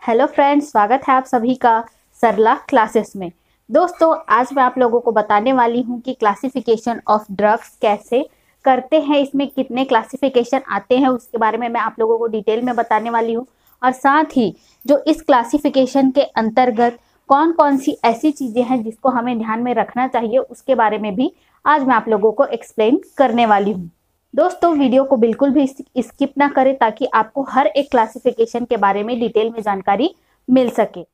Hello friends, स्वागत है आप सभी का सरला क्लासेस में। दोस्तों, आज मैं आप लोगों को बताने वाली हूं कि क्लासिफिकेशन ऑफ ड्रग्स कैसे करते हैं, इसमें कितने क्लासिफिकेशन आते हैं उसके बारे में मैं आप लोगों को डिटेल में बताने वाली हूं। और साथ ही जो इस क्लासिफिकेशन के अंतर्गत कौन कौन सी ऐसी चीज़ें हैं जिसको हमें ध्यान में रखना चाहिए उसके बारे में भी आज मैं आप लोगों को एक्सप्लेन करने वाली हूँ। दोस्तों, वीडियो को बिल्कुल भी स्किप ना करें ताकि आपको हर एक क्लासिफिकेशन के बारे में डिटेल में जानकारी मिल सके।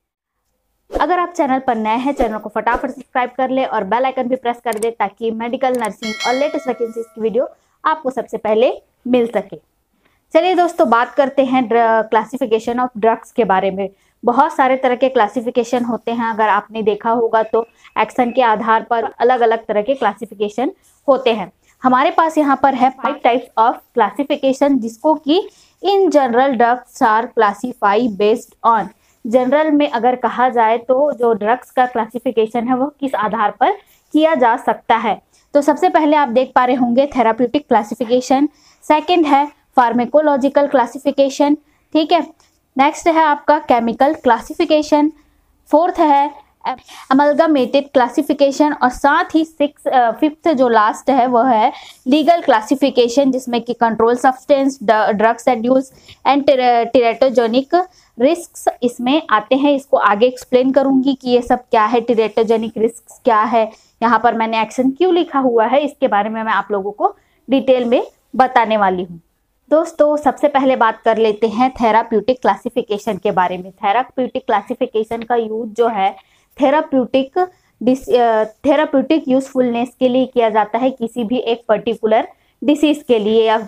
अगर आप चैनल पर नए हैं, चैनल को फटाफट सब्सक्राइब कर ले और बेल आइकन भी प्रेस कर दे ताकि मेडिकल, नर्सिंग और लेटेस्ट वैकेंसीज की वीडियो आपको सबसे पहले मिल सके। चलिए दोस्तों, बात करते हैं क्लासिफिकेशन ऑफ ड्रग्स के बारे में। बहुत सारे तरह के क्लासिफिकेशन होते हैं। अगर आपने देखा होगा तो एक्शन के आधार पर अलग अलग तरह के क्लासिफिकेशन होते हैं। हमारे पास यहाँ पर है 5 टाइप्स ऑफ क्लासिफिकेशन, जिसको कि in general drugs are classify based on. General में अगर कहा जाए तो जो ड्रग्स का क्लासिफिकेशन है वो किस आधार पर किया जा सकता है। तो सबसे पहले आप देख पा रहे होंगे थेराप्यूटिक क्लासिफिकेशन, सेकंड है फार्मेकोलॉजिकल क्लासिफिकेशन, ठीक है। नेक्स्ट है आपका केमिकल क्लासिफिकेशन, फोर्थ है अमलगमेटेड क्लासिफिकेशन और साथ ही फिफ्थ जो लास्ट है वह है लीगल क्लासिफिकेशन, जिसमें कि control substance, drugs abuse and teratogenic risks इसमें आते हैं। इसको आगे एक्सप्लेन करूंगी कि ये सब क्या है, टेरेटोजेनिक रिस्क्स क्या है, यहाँ पर मैंने एक्शन क्यों लिखा हुआ है, इसके बारे में मैं आप लोगों को डिटेल में बताने वाली हूँ। दोस्तों, सबसे पहले बात कर लेते हैं थेराप्यूटिक क्लासिफिकेशन के बारे में। थेराप्यूटिक क्लासिफिकेशन का यूज जो है थेराप्यूटिक यूजफुलनेस के लिए किया जाता है, किसी भी एक पर्टिकुलर डिसीज के लिए या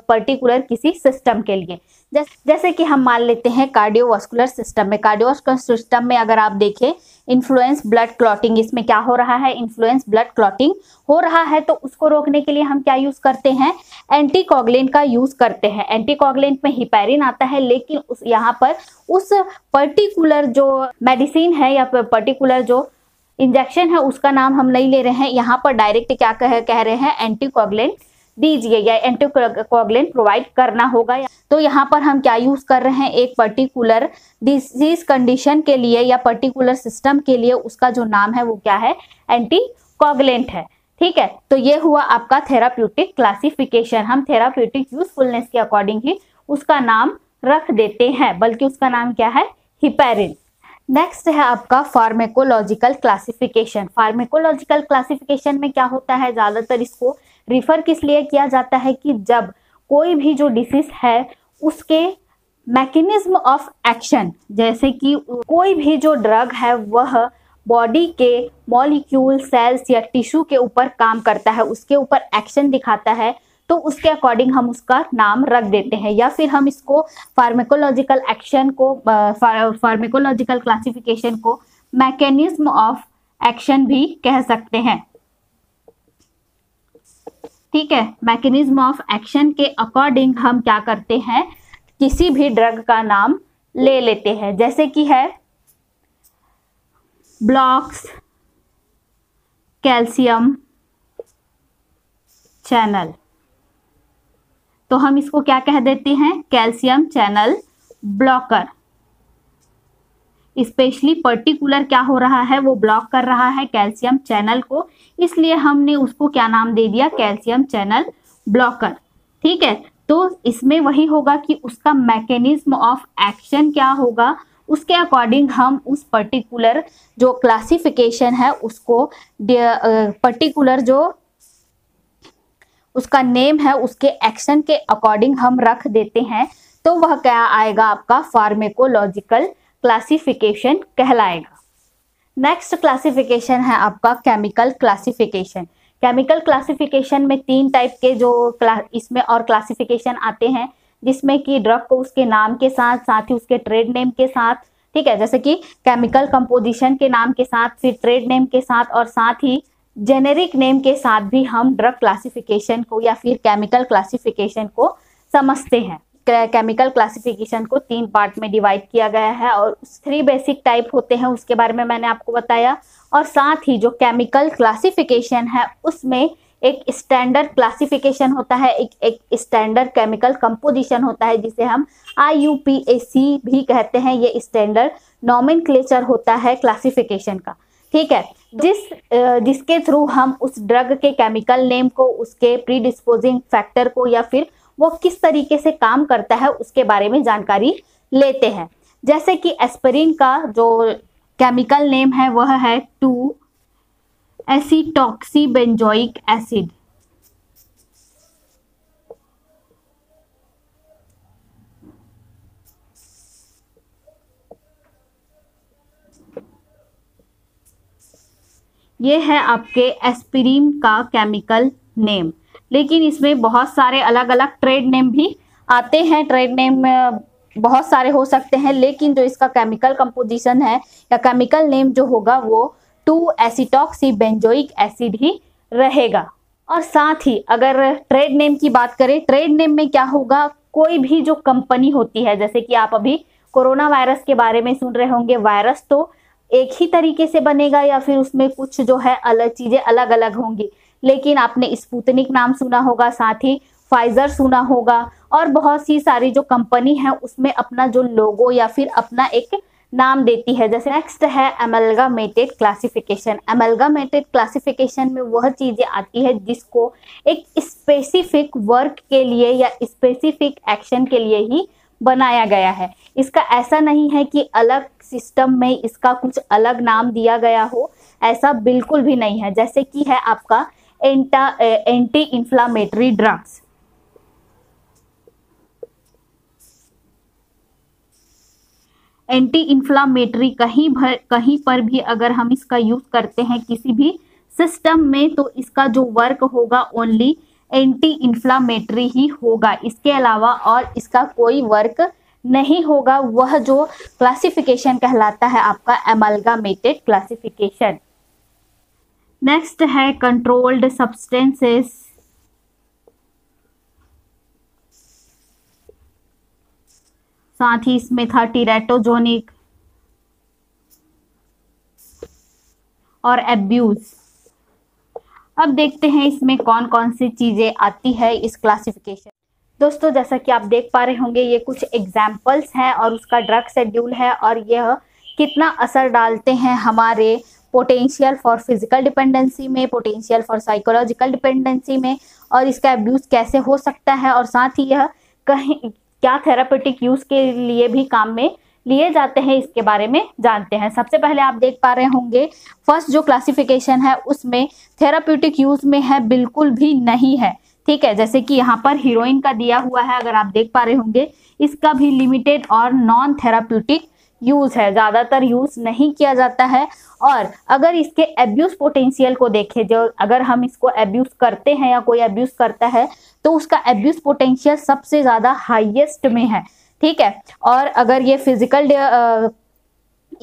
पर्टिकुलर किसी सिस्टम के लिए। जैसे कि हम मान लेते हैं कार्डियोवास्कुलर सिस्टम में। कार्डियोवास्कुलर सिस्टम में अगर आप देखें इन्फ्लुएंस ब्लड क्लॉटिंग, इसमें क्या हो रहा है, इन्फ्लुएंस ब्लड क्लॉटिंग हो रहा है। तो उसको रोकने के लिए हम क्या यूज करते हैं, एंटीकोगुलेंट का यूज करते हैं। एंटीकोगुलेंट में हिपैरिन आता है, लेकिन यहाँ पर उस पर्टिकुलर जो मेडिसिन है या पर्टिकुलर जो इंजेक्शन है उसका नाम हम नहीं ले रहे हैं। यहाँ पर डायरेक्ट क्या कह रहे हैं, एंटीकोगुलेंट दीजिए या एंटीकोगुलेंट प्रोवाइड करना होगा। तो यहाँ पर हम क्या यूज कर रहे हैं, एक पर्टिकुलर डिजीज कंडीशन के लिए या पर्टिकुलर सिस्टम के लिए उसका जो नाम है वो क्या है, एंटीकोगुलेंट है, ठीक है। तो ये हुआ आपका थेराप्यूटिक क्लासिफिकेशन। हम थेराप्यूटिक यूजफुलनेस के अकॉर्डिंग ही उसका नाम रख देते हैं, बल्कि उसका नाम क्या है, हिपैरिन। नेक्स्ट है आपका फार्मेकोलॉजिकल क्लासिफिकेशन। फार्मेकोलॉजिकल क्लासिफिकेशन में क्या होता है, ज्यादातर इसको रिफर किस लिए किया जाता है कि जब कोई भी जो डिसीज है उसके मैकेनिज्म ऑफ एक्शन, जैसे कि कोई भी जो ड्रग है वह बॉडी के मॉलिक्यूल, सेल्स या टिश्यू के ऊपर काम करता है, उसके ऊपर एक्शन दिखाता है, तो उसके अकॉर्डिंग हम उसका नाम रख देते हैं। या फिर हम इसको फार्मेकोलॉजिकल एक्शन को, फार्मेकोलॉजिकल क्लासिफिकेशन को मैकेनिज्म ऑफ एक्शन भी कह सकते हैं, ठीक है। मैकेनिज्म ऑफ एक्शन के अकॉर्डिंग हम क्या करते हैं, किसी भी ड्रग का नाम ले लेते हैं। जैसे कि है ब्लॉक्स कैल्शियम चैनल, तो हम इसको क्या कह देते हैं, calcium channel blocker. Specially particular क्या हो रहा है, वो ब्लॉक कर रहा है कैल्शियम चैनल को, इसलिए हमने उसको क्या नाम दे दिया, कैल्शियम चैनल ब्लॉकर, ठीक है। तो इसमें वही होगा कि उसका मैकेनिज्म ऑफ एक्शन क्या होगा, उसके अकॉर्डिंग हम उस पर्टिकुलर जो क्लासिफिकेशन है उसको पर्टिकुलर जो उसका नेम है उसके एक्शन के अकॉर्डिंग हम रख देते हैं। तो वह क्या आएगा, आपका फार्मेकोलॉजिकल क्लासिफिकेशन कहलाएगा। नेक्स्ट क्लासिफिकेशन है आपका केमिकल क्लासिफिकेशन। केमिकल क्लासिफिकेशन में 3 टाइप के जो इसमें और क्लासिफिकेशन आते हैं, जिसमें कि ड्रग को उसके नाम के साथ, साथ ही उसके ट्रेड नेम के साथ, ठीक है, जैसे कि केमिकल कंपोजिशन के नाम के साथ, फिर ट्रेड नेम के साथ और साथ ही जेनेरिक नेम के साथ भी हम ड्रग क्लासिफिकेशन को या फिर केमिकल क्लासिफिकेशन को समझते हैं। केमिकल क्लासिफिकेशन को 3 पार्ट में डिवाइड किया गया है और 3 बेसिक टाइप होते हैं, उसके बारे में मैंने आपको बताया। और साथ ही जो केमिकल क्लासिफिकेशन है उसमें एक स्टैंडर्ड क्लासिफिकेशन होता है, एक स्टैंडर्ड केमिकल कंपोजिशन होता है जिसे हम IUPAC भी कहते हैं। ये स्टैंडर्ड नॉमेनक्लेचर होता है क्लासिफिकेशन का, ठीक है, जिसके थ्रू हम उस ड्रग के केमिकल नेम को, उसके प्रीडिस्पोजिंग फैक्टर को, या फिर वो किस तरीके से काम करता है उसके बारे में जानकारी लेते हैं। जैसे कि एस्पिरिन का जो केमिकल नेम है वह है 2-एसीटॉक्सीबेंजोइक एसिड। ये है आपके एस्पिरिन का केमिकल नेम, लेकिन इसमें बहुत सारे अलग अलग ट्रेड नेम भी आते हैं। ट्रेड नेम बहुत सारे हो सकते हैं, लेकिन जो इसका केमिकल कंपोजिशन है या केमिकल नेम जो होगा वो 2-एसीटॉक्सीबेंजोइक एसिड ही रहेगा। और साथ ही अगर ट्रेड नेम की बात करें, ट्रेड नेम में क्या होगा, कोई भी जो कंपनी होती है, जैसे कि आप अभी कोरोना वायरस के बारे में सुन रहे होंगे, वायरस तो एक ही तरीके से बनेगा या फिर उसमें कुछ जो है अलग चीजें अलग अलग होंगी, लेकिन आपने स्पुतनिक नाम सुना होगा, साथ ही फाइजर सुना होगा, और बहुत सी सारी जो कंपनी है उसमें अपना जो लोगो या फिर अपना एक नाम देती है। जैसे नेक्स्ट है एमलगामेटेड क्लासिफिकेशन। एमलगामेटेड क्लासिफिकेशन में वह चीजें आती है जिसको एक स्पेसिफिक वर्क के लिए या स्पेसिफिक एक्शन के लिए ही बनाया गया है। इसका ऐसा नहीं है कि अलग सिस्टम में इसका कुछ अलग नाम दिया गया हो, ऐसा बिल्कुल भी नहीं है। जैसे कि है आपका anti inflammatory drugs. Anti inflammatory कहीं पर भी अगर हम इसका यूज करते हैं किसी भी सिस्टम में, तो इसका जो वर्क होगा ओनली एंटी इंफ्लामेटरी ही होगा, इसके अलावा और इसका कोई वर्क नहीं होगा। वह जो क्लासिफिकेशन कहलाता है आपका एमलगामेटेड क्लासिफिकेशन। नेक्स्ट है कंट्रोल्ड सब्सटेंसेस। साथ ही इसमें था टीरेटोजोनिक और एब्यूज। अब देखते हैं इसमें कौन कौन सी चीजें आती है इस क्लासिफिकेशन। दोस्तों जैसा कि आप देख पा रहे होंगे ये कुछ एग्जाम्पल्स हैं और उसका ड्रग शेड्यूल है, और यह कितना असर डालते हैं हमारे पोटेंशियल फॉर फिजिकल डिपेंडेंसी में, पोटेंशियल फॉर साइकोलॉजिकल डिपेंडेंसी में, और इसका अब्यूज कैसे हो सकता है, और साथ ही यह कहीं क्या थेरापेटिक यूज के लिए भी काम में लिए जाते हैं, इसके बारे में जानते हैं। सबसे पहले आप देख पा रहे होंगे फर्स्ट जो क्लासिफिकेशन है उसमें थेराप्यूटिक यूज में है बिल्कुल भी नहीं है, ठीक है। जैसे कि यहाँ पर हीरोइन का दिया हुआ है, अगर आप देख पा रहे होंगे, इसका भी लिमिटेड और नॉन थेराप्यूटिक यूज है, ज्यादातर यूज नहीं किया जाता है। और अगर इसके एब्यूज पोटेंशियल को देखें, जो अगर हम इसको एब्यूज करते हैं या कोई एब्यूज करता है तो उसका एब्यूज पोटेंशियल सबसे ज्यादा हाईएस्ट में है, ठीक है। और अगर ये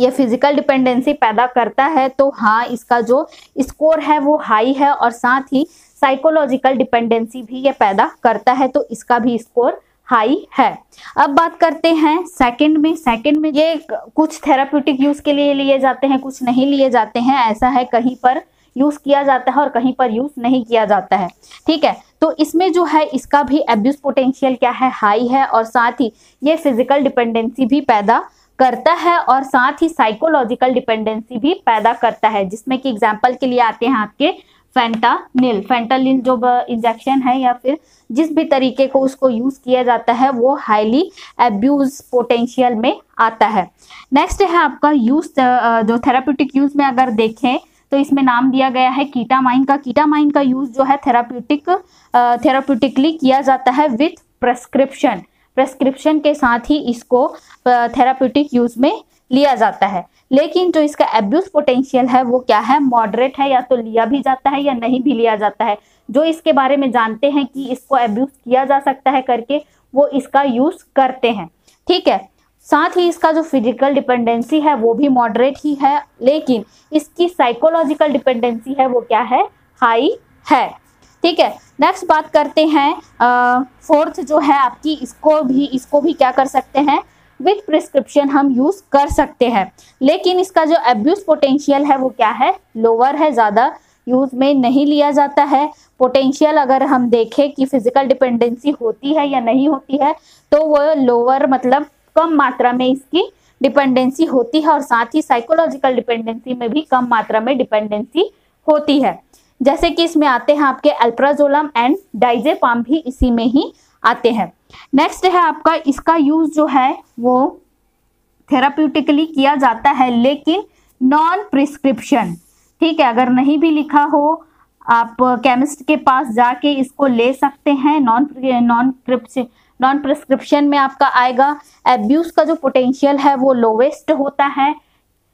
फिजिकल डिपेंडेंसी पैदा करता है तो हाँ, इसका जो स्कोर है वो हाई है, और साथ ही साइकोलॉजिकल डिपेंडेंसी भी ये पैदा करता है तो इसका भी स्कोर हाई है। अब बात करते हैं सेकंड में ये कुछ थेराप्यूटिक यूज के लिए लिए जाते हैं, कुछ नहीं लिए जाते हैं, ऐसा है, कहीं पर यूज किया जाता है और कहीं पर यूज नहीं किया जाता है, ठीक है। तो इसमें जो है इसका भी एब्यूज पोटेंशियल क्या है, हाई है, और साथ ही ये फिजिकल डिपेंडेंसी भी पैदा करता है और साथ ही साइकोलॉजिकल डिपेंडेंसी भी पैदा करता है, जिसमें कि एग्जाम्पल के लिए आते हैं आपके फेंटानिल जो इंजेक्शन है या फिर जिस भी तरीके को उसको यूज किया जाता है वो हाईली एब्यूज पोटेंशियल में आता है। नेक्स्ट है आपका यूज, जो थेराप्यूटिक यूज में अगर देखें तो इसमें नाम दिया गया है कीटामाइन का। कीटामाइन का यूज जो है थेराप्यूटिकली किया जाता है विथ प्रेस्क्रिप्शन के साथ ही इसको थेराप्यूटिक यूज में लिया जाता है। लेकिन जो इसका एब्यूज पोटेंशियल है वो क्या है, मॉडरेट है, या तो लिया भी जाता है या नहीं भी लिया जाता है। जो इसके बारे में जानते हैं कि इसको एब्यूज किया जा सकता है करके वो इसका यूज करते हैं, ठीक है। साथ ही इसका जो फिजिकल डिपेंडेंसी है वो भी मॉडरेट ही है, लेकिन इसकी साइकोलॉजिकल डिपेंडेंसी है वो क्या है, हाई है, ठीक है। नेक्स्ट बात करते हैं फोर्थ जो है आपकी, इसको भी क्या कर सकते हैं, विथ प्रिस्क्रिप्शन हम यूज कर सकते हैं, लेकिन इसका जो एब्यूज पोटेंशियल है वो क्या है, लोअर है, ज्यादा यूज में नहीं लिया जाता है। पोटेंशियल अगर हम देखें कि फिजिकल डिपेंडेंसी होती है या नहीं होती है, तो वो लोअर मतलब कम मात्रा में इसकी डिपेंडेंसी होती है, और साथ ही साइकोलॉजिकल डिपेंडेंसी में भी कम मात्रा में डिपेंडेंसी होती है। जैसे कि इसमें आते हैं आपके अल्प्राजोलम एंड डाइजेपाम भी इसी में ही आते हैं। नेक्स्ट है आपका, इसका यूज जो है वो थेराप्यूटिकली किया जाता है, लेकिन नॉन प्रिस्क्रिप्शन। ठीक है, अगर नहीं भी लिखा हो, आप केमिस्ट के पास जाके इसको ले सकते हैं। नॉन प्रिस्क्रिप्शन में आपका आएगा। एब्यूज का जो पोटेंशियल है वो लोवेस्ट होता है,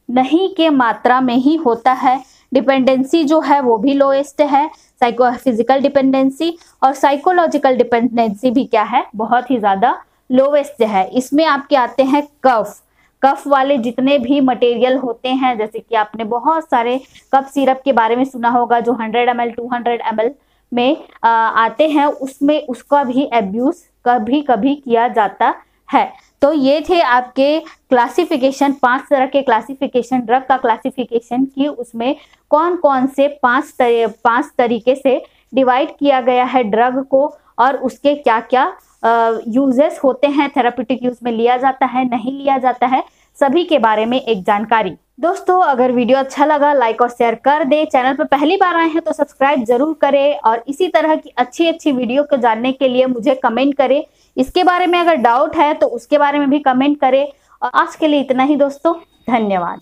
नहीं के मात्रा में ही होता है। डिपेंडेंसी जो है वो भी लोएस्ट है, फिजिकल डिपेंडेंसी, और साइकोलॉजिकल डिपेंडेंसी भी क्या है, बहुत ही ज्यादा लोवेस्ट है। इसमें आपके आते हैं कफ वाले जितने भी मटेरियल होते हैं, जैसे कि आपने बहुत सारे कफ सिरप के बारे में सुना होगा जो 100 ml 200 ml में आते हैं, उसमें उसका भी एब्यूज कभी कभी किया जाता है। तो ये थे आपके क्लासिफिकेशन, 5 तरह के क्लासिफिकेशन, ड्रग का क्लासिफिकेशन की उसमें कौन कौन से 5 तरीके से डिवाइड किया गया है ड्रग को, और उसके क्या क्या यूजेस होते हैं, थेराप्यूटिक यूज में लिया जाता है, नहीं लिया जाता है, सभी के बारे में एक जानकारी। दोस्तों, अगर वीडियो अच्छा लगा लाइक और शेयर कर दे। चैनल पर पहली बार आए हैं तो सब्सक्राइब जरूर करें, और इसी तरह की अच्छी वीडियो को जानने के लिए मुझे कमेंट करें। इसके बारे में अगर डाउट है तो उसके बारे में भी कमेंट करें। और आज के लिए इतना ही दोस्तों, धन्यवाद।